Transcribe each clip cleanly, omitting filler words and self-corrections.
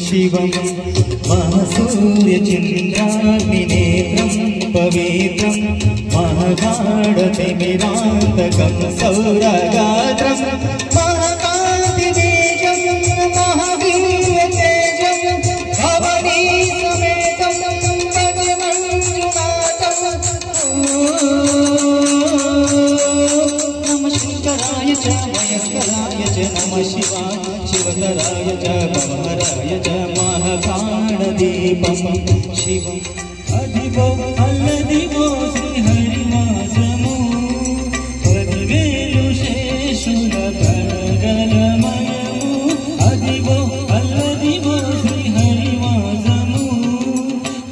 शिवं महासूर्यचन्द्राग्निनेत्रं पवित्रं महागाढतिमिरान्तकं सौरगात्रं महाकान्तिबीजं महावीर्यतेजं भवनीसमेतं भजमञ्जुनाथं नमः शङ्कराय च वयस्कराय च नमः शिवाय शिवतराय च भवहराय च महाकाणदीपं शिवम् अधिवो अल्लदिवो श्रीहरिवासमो पदिवेलु शेषुरकणगलमयमो अधिवो अल्लदिवो श्रीहरिवासमो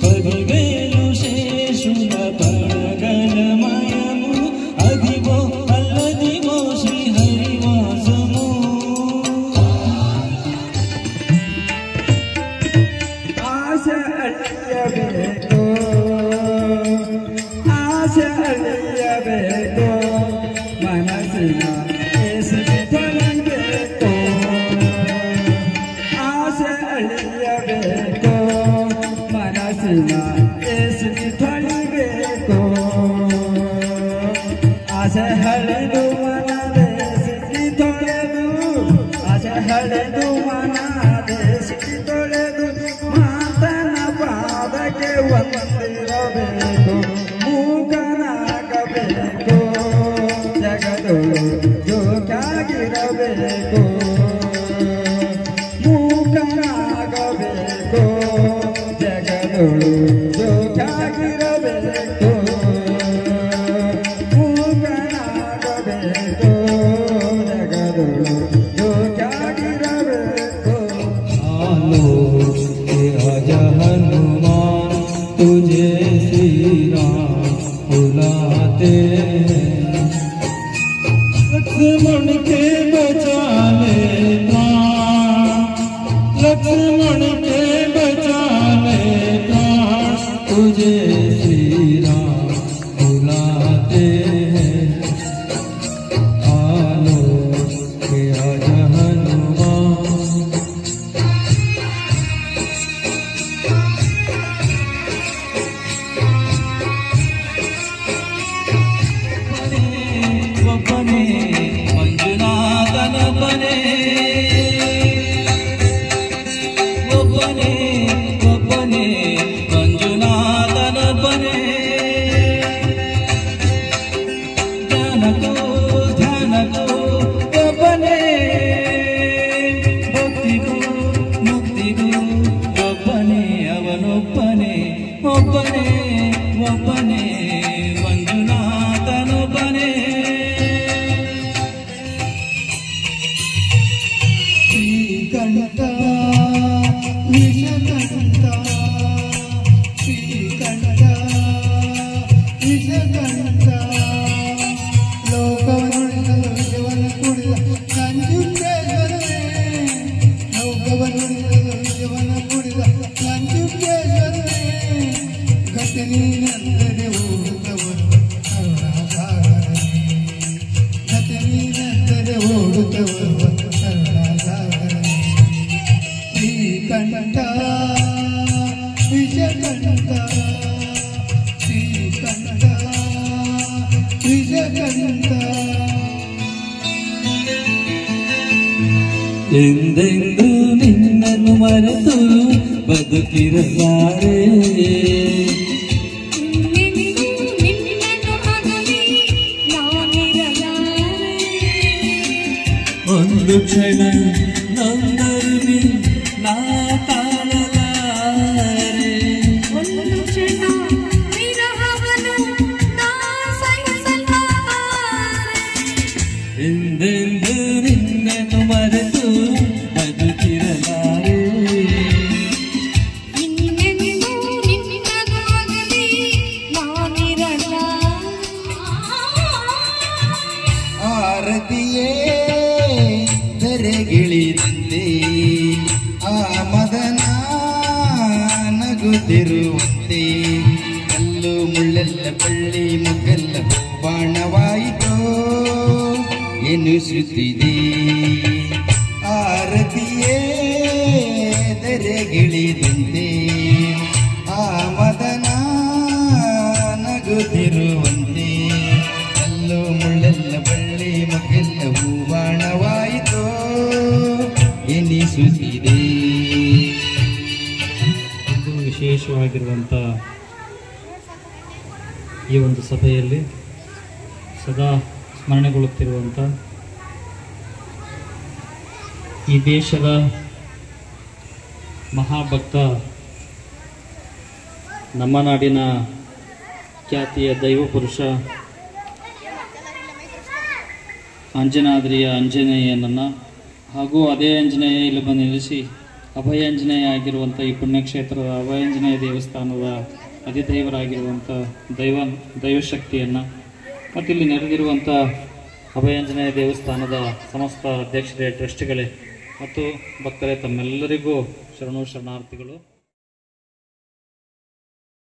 पदिवेलु शेषुरकणगलमयमो अधिवो अल्लदिवो श्रीहरिवासमो आशा अलियबेको आशा अलियबेको मनसिನ एसि ತೊಳಿಬೇಕು आशा अलियबेको मनसिನ एसि ತೊಳಿಬೇಕು आशा ಹಳೆದು ಮನದೆಸಿ ತೊಳೆದು आशा ಹಳೆದು ಮನದೆಸಿ ತೊಳೆದು ಮಾತನ ಪಾದಕ್ಕೆ ವಂದಿರಬೇಕು ಮೂಕನಾಗಬೇಕು ಜಗದೊಳು ಜೋಕಾಗಿರಬೇಕು ಮೂಕನಾಗಬೇಕು ಜಗದೊಳು ಜೋಕಾಗಿರಬೇಕು ಮೂಕನಾಗಬೇಕು ಜಗದೊಳು ಜೋಕಾಗಿರಬೇಕು राजा हनुमान तुझे श्री राम बुलाते लक्ष्मण के बचा ले प्राण लक्ष्मण के बचा ले प्राण तुझे श्री राम बुलाते आलो के राजा हनुमान ಒಬ್ಬನೇ ಮಂಜುನಾಥನ ಬನೆ ಒಬ್ಬನೇ ಒಬ್ಬನೇ ಮಂಜುನಾಥನ ಬನೆ ಧ್ಯಾನಕೋ ಧ್ಯಾನಕೋ ಒಬ್ಬನೇ ಭಕ್ತಿಗೂ ಮುಕ್ತಿಗೂ ಒಬ್ಬನೇ ಅವನೊಬ್ಬನೇ ಒಬ್ಬನೇ ಒಬ್ಬನೇ ಮಂಜುನಾಥನೊಬ್ಬನೇ ಶ್ರೀಕಂಠ ವಿಷಕಂಠ ಶ್ರೀಕಂಠ ವಿಷಕಂಠ ಲೋಕವನ್ನುಳಿಸಲು ಶಿವನ ಕುಡಿದ ನಂಜುಂಡೇಶ್ವರನೇ ಲೋಕವನ್ನುಳಿಸಲು ಶಿವನ ಕುಡಿದ ನಂಜುಂಡೇಶ್ವರನೇ ಗತಿ ನೀನೆಂದರೆ ಓಡುತ್ತವನು ಕರುಣಾಸಾಗರನೇ ಗತಿ ನೀನೆಂದರೆ ಓಡುತ್ತವನು ಕರುಣಾಸಾಗರನೇ ಶ್ರೀಕಂಠ ವಿಷಕಂಠ ಶ್ರೀಕಂಠ ವಿಷಕಂಠ ಎಂದೆಂದು ನಿನ್ನನ್ನು ಮರೆತು ಬದುಕಿರಲಾರೆ ಒಂದು ಕ್ಷಣ ನೊಂದರು ನಾ ತಾಳಲಾರೆ ಒಂದು ಕ್ಷಣ ವಿರಹವನ್ನು ನಾ ಸಹಿಸಲಾರೆ ಎಂದೆಂದು ನಿನ್ನನ್ನು ಮರೆತು ಬದುಕಿರಲಾರೆ ಇನ್ನೆಂದು ನಿನ್ನದಾಗಲಿ ನಾನಿರಲಾರೆ ಆರತಿಯೇ ಧರೆಗಿಳಿದಂತೆ ಆ ಮದನ ನಗುತ್ತಿರುವಂತೆ ಕಲ್ಲು ಮುಳ್ಳೆಲ್ಲ ಬಳ್ಳಿ ಮುಗ್ಗೆಲ್ಲ ಬಾಣವಾಯಿತೋ ಎನಿಸುತ್ತಿದೆ ಆರತಿಯೇ ಧರೆಗಿಳಿದಂತೆ ವಿಶೇಷವಾಗಿರುವಂಥ ಈ ಒಂದು ಸಭೆಯಲ್ಲಿ ಸದಾ ಸ್ಮರಣೆಗೊಳ್ಳುತ್ತಿರುವಂಥ ಈ ದೇಶದ ಮಹಾಭಕ್ತ, ನಮ್ಮ ನಾಡಿನ ಖ್ಯಾತಿಯ ದೈವ ಪುರುಷ ಅಂಜನಾದ್ರಿಯ ಆಂಜನೇಯನನ್ನು ಹಾಗೂ ಅದೇ ಆಂಜನೇಯ ಇಲ್ಲಿ ಬಂದು ನಿಲ್ಲಿಸಿ ಅಭಯಾಂಜನೇಯ ಆಗಿರುವಂಥ ಈ ಪುಣ್ಯಕ್ಷೇತ್ರದ ಅಭಯಾಂಜನೇಯ ದೇವಸ್ಥಾನದ ಅಧಿದೈವರಾಗಿರುವಂಥ ದೈವಶಕ್ತಿಯನ್ನು ಮತ್ತು ಇಲ್ಲಿ ನೆರೆದಿರುವಂಥ ಅಭಯಾಂಜನೇಯ ದೇವಸ್ಥಾನದ ಸಮಸ್ತ ಅಧ್ಯಕ್ಷರೇ, ಟ್ರಸ್ಟ್ಗಳೇ ಮತ್ತು ಭಕ್ತರೇ, ತಮ್ಮೆಲ್ಲರಿಗೂ ಶರಣಾರ್ಥಿಗಳು.